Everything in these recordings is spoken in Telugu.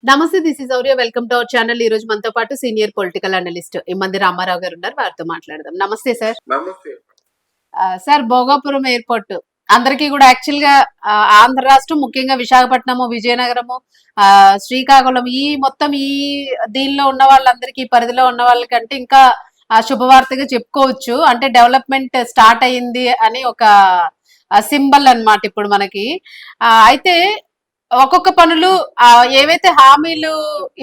నమస్తే, this is Aurya. Welcome to our channel. ఈ రోజు మనతో పాటు senior political analyst Immandi Ramarao garu ఉన్నారు. వారితో మాట్లాడదాం. నమస్తే సార్. నమస్తే. సార్, భోగాపురం ఎయిర్పోర్ట్ అందరికీ కూడా యాక్చువల్ గా ఆంధ్ర రాష్ట్రం, ముఖ్యంగా విశాఖపట్నము, విజయనగరము, శ్రీకాకుళం, ఈ మొత్తం ఈ దీనిలో ఉన్న వాళ్ళందరికీ, పరిధిలో ఉన్న వాళ్ళకంటే ఇంకా శుభవార్తగా చెప్పుకోవచ్చు. అంటే డెవలప్మెంట్ స్టార్ట్ అయ్యింది అని ఒక సింబల్ అన్నమాట ఇప్పుడు మనకి. అయితే ఒక్కొక్క పనులు ఏవైతే హామీలు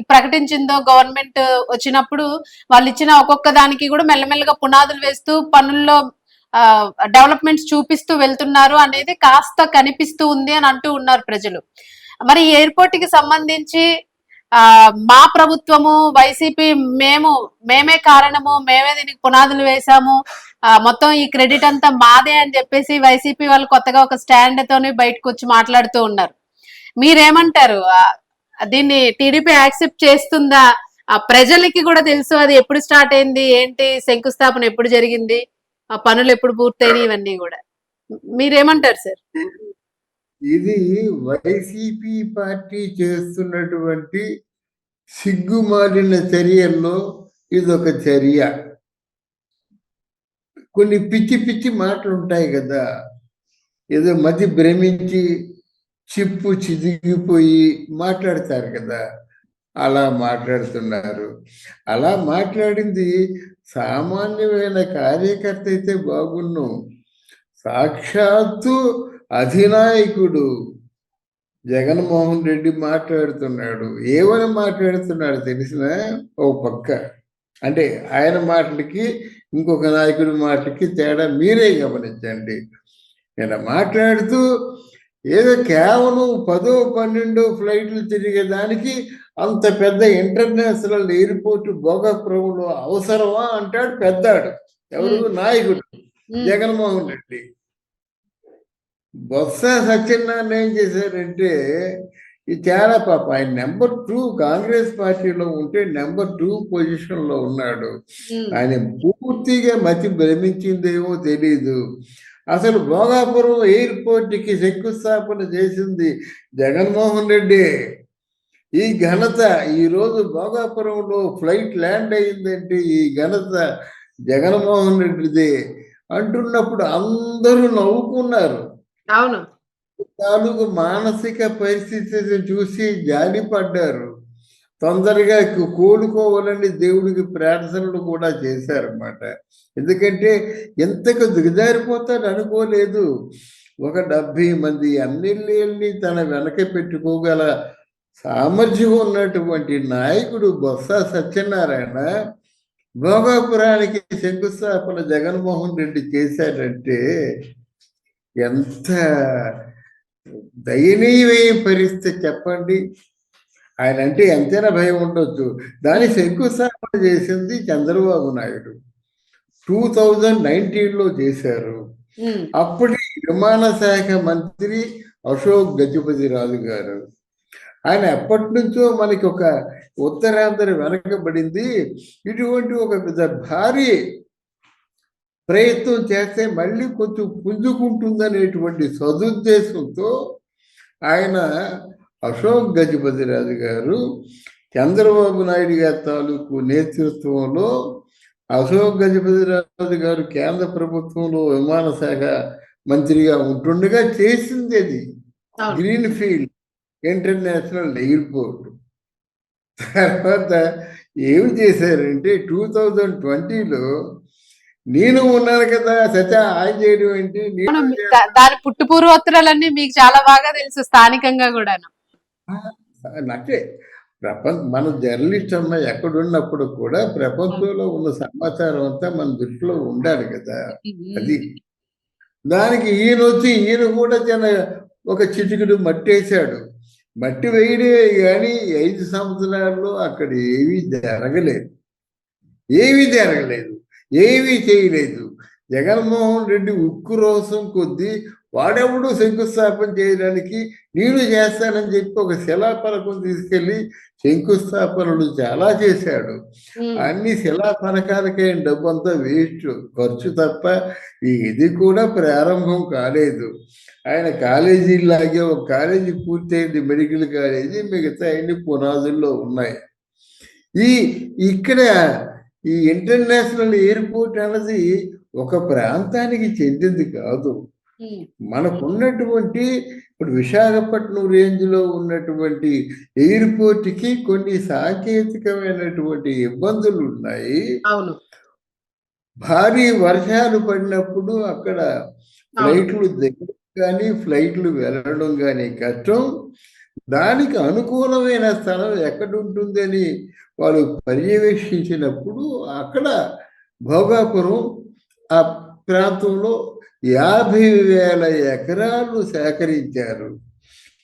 ప్రకటించిందో గవర్నమెంట్ వచ్చినప్పుడు, వాళ్ళు ఇచ్చిన ఒక్కొక్క దానికి కూడా మెల్లమెల్లగా పునాదులు వేస్తూ పనుల్లో డెవలప్మెంట్స్ చూపిస్తూ వెళ్తున్నారు అనేది కాస్త కనిపిస్తూ ఉంది అని అంటూ ఉన్నారు ప్రజలు. మరి ఈ ఎయిర్పోర్ట్ కి సంబంధించి మా ప్రభుత్వము, వైసీపీ, మేమే కారణము, మేమే దీనికి పునాదులు వేసాము, మొత్తం ఈ క్రెడిట్ అంతా మాదే అని చెప్పేసి వైసీపీ వాళ్ళు కొత్తగా ఒక స్టాండ్ తోని బయటకు వచ్చి మాట్లాడుతూ ఉన్నారు. మీరేమంటారు? దీన్ని టీడీపీ యాక్సెప్ట్ చేస్తుందా? ప్రజలకి కూడా తెలుసు అది ఎప్పుడు స్టార్ట్ అయింది, ఏంటి, శంకుస్థాపన ఎప్పుడు జరిగింది, ఆ పనులు ఎప్పుడు పూర్తయినాయి, ఇవన్నీ కూడా మీరేమంటారు సార్? ఇది వైసీపీ పార్టీ చేస్తున్నటువంటి సిగ్గుమాలిన చర్యల్లో ఇదొక చర్య. కొన్ని పిచ్చి పిచ్చి మాటలు ఉంటాయి కదా, ఏదో మతి భ్రమించి చిప్పు చిదిగిపోయి మాట్లాడతారు కదా, అలా మాట్లాడుతున్నారు. అలా మాట్లాడింది సామాన్యమైన కార్యకర్త అయితే బాగున్ను. సాక్షాత్తు అధినాయకుడు జగన్మోహన్ రెడ్డి మాట్లాడుతున్నాడు. ఏమని మాట్లాడుతున్నాడు తెలిసిన? ఓ పక్క అంటే ఆయన మాటలకి ఇంకొక నాయకుడి మాటలకి తేడా మీరే గమనించండి. నేను మాట్లాడుతూ ఏదో కేవలం 10, 12 ఫ్లైట్లు తిరిగేదానికి అంత పెద్ద ఇంటర్నేషనల్ ఎయిర్పోర్ట్ భోగాపురంలో అవసరమా అంటాడు పెద్దాడు. ఎవరు? నాయకుడు జగన్మోహన్ రెడ్డి. బొత్స సత్యనారాయణ ఏం చేశారంటే, ఇది చాలా పాప ఆయన నెంబర్ 2 కాంగ్రెస్ పార్టీలో ఉంటే నెంబర్ 2 పొజిషన్లో ఉన్నాడు. ఆయన పూర్తిగా మతి భ్రమించిందేమో తెలీదు. అసలు భోగాపురం ఎయిర్పోర్ట్కి శంకుస్థాపన చేసింది జగన్మోహన్ రెడ్డి. ఈ ఘనత ఈరోజు భోగాపురంలో ఫ్లైట్ ల్యాండ్ అయిందంటే ఈ ఘనత జగన్మోహన్ రెడ్డిదే అంటున్నప్పుడు అందరూ నవ్వుకున్నారు. అవును, తాలూకు మానసిక పరిస్థితిని చూసి జాలిపడ్డారు. తొందరగా కోలుకోవాలని దేవుడికి ప్రార్థనలు కూడా చేశారన్నమాట. ఎందుకంటే ఎంతకు దిగజారిపోతాడు అనుకోలేదు. ఒక 70 మంది ఎమ్మెల్యేలని తన వెనక పెట్టుకోగల సామర్థ్యం ఉన్నటువంటి నాయకుడు బొత్స సత్యనారాయణ భోగాపురానికి శంకుస్థాపన జగన్మోహన్ రెడ్డి చేశాడంటే ఎంత దయనీయమైన పరిస్థితి చెప్పండి. ఆయన అంటే ఎంతైనా భయం ఉండొచ్చు. దాన్ని శంకుస్థాపన చేసింది చంద్రబాబు నాయుడు 2019లో చేశారు. అప్పటి విమాన శాఖ మంత్రి అశోక్ గజపతిరాజు గారు. ఆయన ఎప్పటి నుంచో మనకి ఒక ఉత్తరాంధ్ర వెనకబడింది, ఇటువంటి ఒక పెద్ద భారీ ప్రయత్నం చేస్తే మళ్ళీ కొంచెం పుంజుకుంటుందనేటువంటి సదుద్దేశంతో ఆయన అశోక్ గజపతిరాజు గారు చంద్రబాబు నాయుడు గారి తాలూకు నేతృత్వంలో, అశోక్ గజపతిరాజు గారు కేంద్ర ప్రభుత్వంలో విమాన శాఖ మంత్రిగా ఉంటుండగా చేసింది అది గ్రీన్ ఫీల్డ్ ఇంటర్నేషనల్ ఎయిర్పోర్ట్. తర్వాత ఏమి చేశారంటే 2020లో నేను ఉన్నాను కదా సత్య ఆయన చేయడం ఏంటి, దాని పుట్టు పూర్వోత్తరాలన్నీ మీకు చాలా బాగా తెలుసు స్థానికంగా కూడా. అంటే మన జర్నలిస్ట్ అన్న ఎక్కడున్నప్పుడు కూడా ప్రపంచంలో ఉన్న సమాచారం అంతా మన దృష్టిలో ఉండాలి కదా. అది దానికి ఈయన కూడా ఒక చిటికెడు మట్టి వేశాడు. మట్టి వేయడే కానీ 5 సంవత్సరాల్లో అక్కడ ఏమీ జరగలేదు, ఏమీ చేయలేదు. జగన్మోహన్ రెడ్డి ఉక్కు రోసం కొద్దీ వాడెవడు శంకుస్థాపన చేయడానికి, నేను చేస్తానని చెప్పి ఒక శిలాఫలకం తీసుకెళ్ళి శంకుస్థాపనలు చాలా చేశాడు. అన్ని శిలాఫలకాలకే డబ్బంతా వేస్ట్, ఖర్చు తప్ప ఇది కూడా ప్రారంభం కాలేదు. ఆయన కాలేజీలాగే ఒక కాలేజీ పూర్తయింది, మెడికల్ కాలేజీ, మిగతా అన్ని పునాదుల్లో ఉన్నాయి. ఇక్కడ ఈ ఇంటర్నేషనల్ ఎయిర్పోర్ట్ అన్నది ఒక ప్రాంతానికి చెందింది కాదు. మనకున్నటువంటి ఇప్పుడు విశాఖపట్నం రేంజ్ లో ఉన్నటువంటి ఎయిర్పోర్ట్ కి కొన్ని సాంకేతికమైనటువంటి ఇబ్బందులు ఉన్నాయి. భారీ వర్షాలు పడినప్పుడు అక్కడ ఫ్లైట్లు దిగడం కానీ ఫ్లైట్లు వెళ్ళడం కానీ కష్టం. దానికి అనుకూలమైన స్థలం ఎక్కడుంటుందని వాళ్ళు పర్యవేక్షించినప్పుడు అక్కడ భోగాపురం ఆ ప్రాంతంలో 50,000 ఎకరాలు సేకరించారు.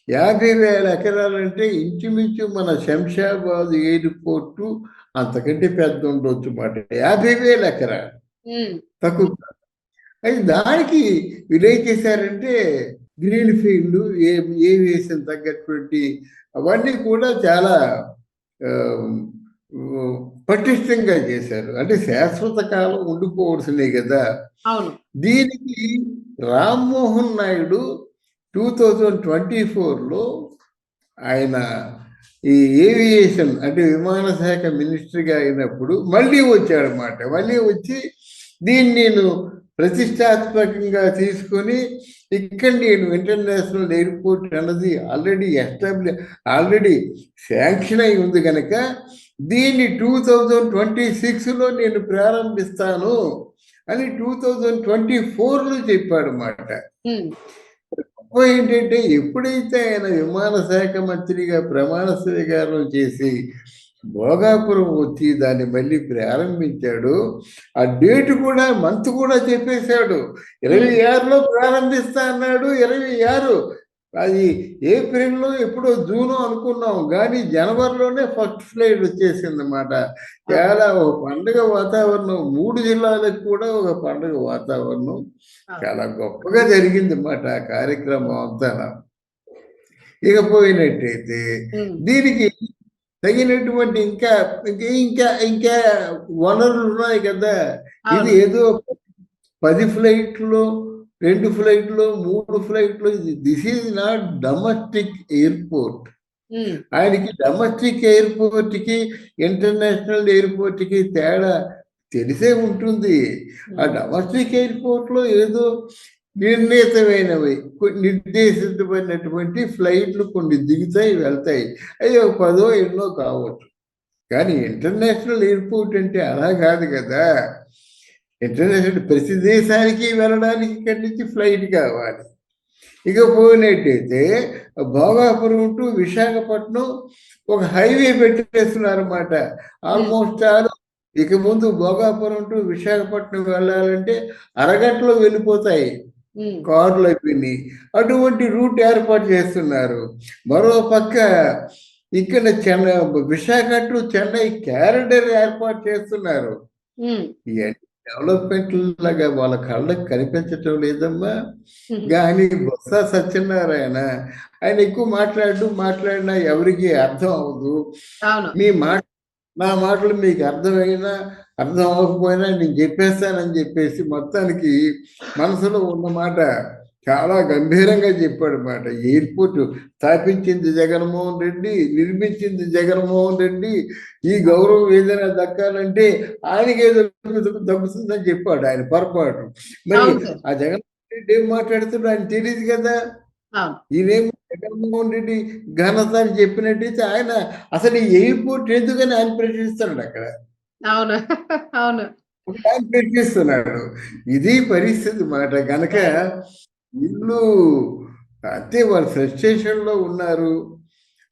50,000 ఎకరాలు అంటే ఇంచుమించు మన శంషాబాద్ ఎయిర్పోర్టు అంతకంటే పెద్ద ఉండొచ్చు మాట. 50,000 ఎకరాలు తక్కువ. అయితే దానికి వీరేం చేశారంటే గ్రీన్ ఫీల్డ్, ఏవియేషన్ తగ్గటువంటి అవన్నీ కూడా చాలా పటిష్టంగా చేశారు. అంటే శాశ్వత కాలం ఉండిపోవలసినవి కదా. దీనికి రామ్మోహన్ నాయుడు 2024లో ఆయన ఈ ఏవియేషన్ అంటే విమాన శాఖ మినిస్టర్గా అయినప్పుడు మళ్ళీ వచ్చాడనమాట. మళ్ళీ వచ్చి దీన్ని నేను ప్రతిష్టాత్మకంగా తీసుకొని ఇక్కడ నేను ఇంటర్నేషనల్ ఎయిర్పోర్ట్ అన్నది ఆల్రెడీ శాంక్షన్ అయి ఉంది కనుక దీన్ని 2026లో నేను ప్రారంభిస్తాను అని 2024లో చెప్పాడు మాట. ఏంటంటే ఎప్పుడైతే ఆయన విమాన శాఖ మంత్రిగా ప్రమాణ స్వీకారం చేసి భోగాపురం వచ్చి దాన్ని మళ్ళీ ప్రారంభించాడు, ఆ డేట్ కూడా మంత్ కూడా చెప్పేశాడు. 26లో ప్రారంభిస్తా అన్నాడు. 26 అది ఏప్రిల్లో ఎప్పుడో జూనో అనుకున్నాం, కానీ జనవరిలోనే ఫస్ట్ ఫ్లైట్ వచ్చేసింది అన్నమాట. చాలా ఒక పండుగ వాతావరణం, 3 జిల్లాలకు కూడా ఒక పండుగ వాతావరణం చాలా గొప్పగా జరిగింది అన్నమాట ఆ కార్యక్రమం అంతా. ఇకపోయినట్టయితే దీనికి తగినటువంటి ఇంకా ఇంకా ఇంకా వనరులు ఉన్నాయి కదా. ఇది ఏదో 10 ఫ్లైట్లు, 2 ఫ్లైట్లు, 3 ఫ్లైట్లు, this is not domestic airport. ఆయనకి డొమెస్టిక్ ఎయిర్పోర్ట్ కి ఇంటర్నేషనల్ ఎయిర్పోర్ట్ కి తేడా తెలిసే ఉంటుంది. ఆ డొమెస్టిక్ ఎయిర్పోర్ట్ లో ఏదో నిర్దేశితమైనటువంటి ఫ్లైట్లు కొన్ని దిగుతాయి, వెళ్తాయి, అయ్యో 10 ఎన్నో కావచ్చు. కానీ ఇంటర్నేషనల్ ఎయిర్పోర్ట్ అంటే అలా కాదు కదా. ఇంటర్నేషనల్ ప్రతి దేశానికి వెళ్ళడానికి ఇక్కడి నుంచి ఫ్లైట్ కావాలి. ఇక పోయినట్టయితే భోగాపురం టు విశాఖపట్నం ఒక హైవే పెట్టేస్తున్నారు అన్నమాట. ఆల్మోస్ట్ ఇక ముందు భోగాపురం టు విశాఖపట్నం వెళ్ళాలంటే అరగంటలో వెళ్ళిపోతాయి, కార్లు అయిపోయినాయి. అటువంటి రూట్ ఏర్పాటు చేస్తున్నారు. మరో పక్క ఇక్కడ విశాఖ టు చెన్నై క్యారిడర్ ఏర్పాటు చేస్తున్నారు. డెవలప్మెంట్ లాగా వాళ్ళ కళ్ళకి కనిపించటం లేదమ్మా. కానీ బొత్స సత్యనారాయణ ఆయన ఎక్కువ మాట్లాడినా ఎవరికి అర్థం అవ్వదు. నా మాటలు మీకు అర్థమైనా అర్థం అవ్వకపోయినా నేను చెప్పేస్తానని చెప్పేసి మొత్తానికి మనసులో ఉన్న మాట చాలా గంభీరంగా చెప్పాడు మాట. ఎయిర్పోర్ట్ స్థాపించింది జగన్మోహన్ రెడ్డి, నిర్మించింది జగన్మోహన్ రెడ్డి. ఈ గౌరవం ఏదైనా దక్కాలంటే ఆయనకేదో దక్కుతుందని చెప్పాడు. ఆయన పొరపాటు. మరి ఆ జగన్మోహన్ రెడ్డి ఏం మాట్లాడుతున్నాడు ఆయన తెలియదు కదా. ఈయనేమో జగన్మోహన్ రెడ్డి ఘనత అని చెప్పినట్టయితే ఆయన అసలు ఈ ఎయిర్పోర్ట్ ఎందుకని ఆయన ప్రశ్నిస్తున్నాడు అక్కడ. ఆయన ప్రశ్నిస్తున్నాడు. ఇది పరిస్థితి మాట. గనక వీళ్ళు అంతే వాళ్ళు ఫ్రస్ట్రేషన్ లో ఉన్నారు.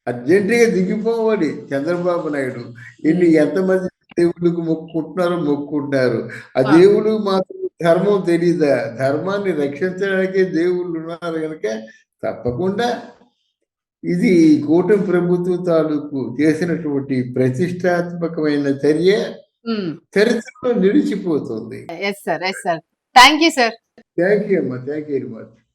అర్జెంటుగా దిగిపోవాలి చంద్రబాబు నాయుడు. ఎంతమంది దేవుళ్ళకు మొక్కుంటున్నారు. ఆ దేవుడు మాత్రం ధర్మం తెలీదా? ధర్మాన్ని రక్షించడానికే దేవుళ్ళు ఉన్నారు కనుక తప్పకుండా ఇది కూటమి ప్రభుత్వం తాలూకు చేసినటువంటి ప్రతిష్టాత్మకమైన చరిత్రలో నిలిచిపోతుంది. థ్యాంక్ యూ అమ్మా. Thank you very much.